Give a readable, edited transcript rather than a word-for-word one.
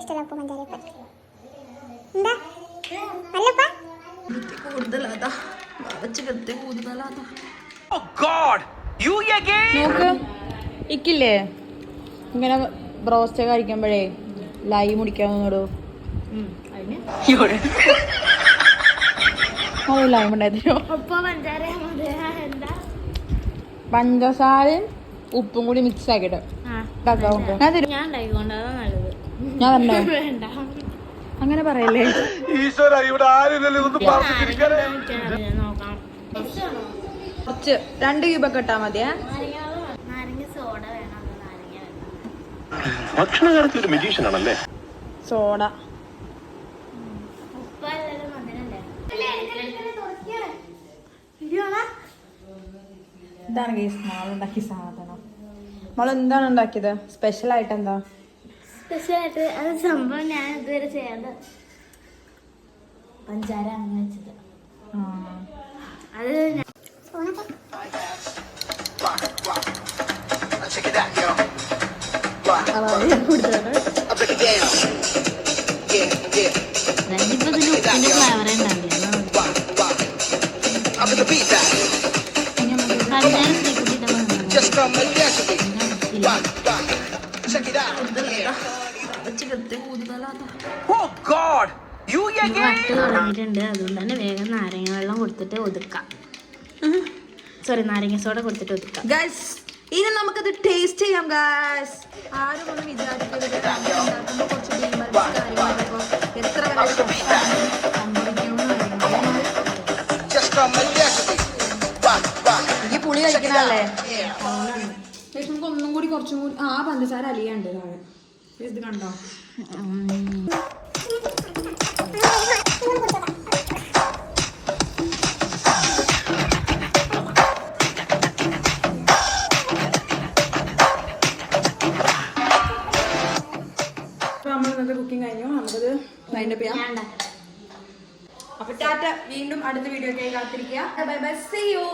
ഇഷ്ടമല്ല ഉപ്പ് പഞ്ചാരയൊക്കെ. എന്താ അല്ലപ്പാ കൂടുതലാതാ കൂടുതലാതാ. നോക്ക് ഇക്കില്ലേ ഇങ്ങനെ ബ്രോസ്റ്റ് കഴിക്കുമ്പോഴേ ലൈം മുടിക്കാവുന്നോടോ ലൈം ഉണ്ടായിരുന്നോ? പഞ്ചസാരയും ഉപ്പും കൂടി മിക്സ് ആക്കിട്ട് ഞാൻ പറഞ്ഞോ അങ്ങനെ പറയല്ലേ. കുറച്ച് 2 ക്യൂബൊക്കെ ഇട്ടാ മതിയേ. ഭക്ഷണകാലത്ത് ഒരു മെജീഷ്യൻ ആണല്ലേ. സോഡ ഇതാണ് ഗൈസ് മാളുണ്ടാക്കിയ സാധനം. എന്താണ് ഉണ്ടാക്കിയത്? സ്പെഷ്യൽ ആയിട്ട് എന്താ? സ്പെഷ്യലായിട്ട് അത് സംഭവം ഞാൻ ഇതുവരെ ചെയ്യാതെ പഞ്ചാര അങ്ങനെ വെച്ചത്. അത് തുടങ്ങിയിട്ടുണ്ട്. അതുകൊണ്ട് തന്നെ വേഗം നാരങ്ങ വെള്ളം കൊടുത്തിട്ട് ഒതുക്കാം. സോറി, നാരങ്ങ സോഡ കൊടുത്തിട്ട് ഒതുക്കാം. ഗൈസ് ഇനി നമുക്കത് ടേസ്റ്റ് ചെയ്യാം. ഗൈസ് ആരും ഒന്നും വിചാരിക്കരുത് കുറച്ച് എത്ര ഈ പുളി കഴിക്കണല്ലേ. നമുക്ക് ഒന്നും കൂടി കുറച്ചും കൂടി ആ പഞ്ചസാര അലിയാണ്ട് താഴെ ഇത് കണ്ടോ. കുക്കിംഗ് കഴിഞ്ഞു. നമുക്കത് വൈൻഡപ്പ് ചെയ്യാം. അപ്പൊ ടാറ്റ. വീണ്ടും അടുത്ത വീഡിയോ കാത്തിരിക്കുക. Bye bye, see U.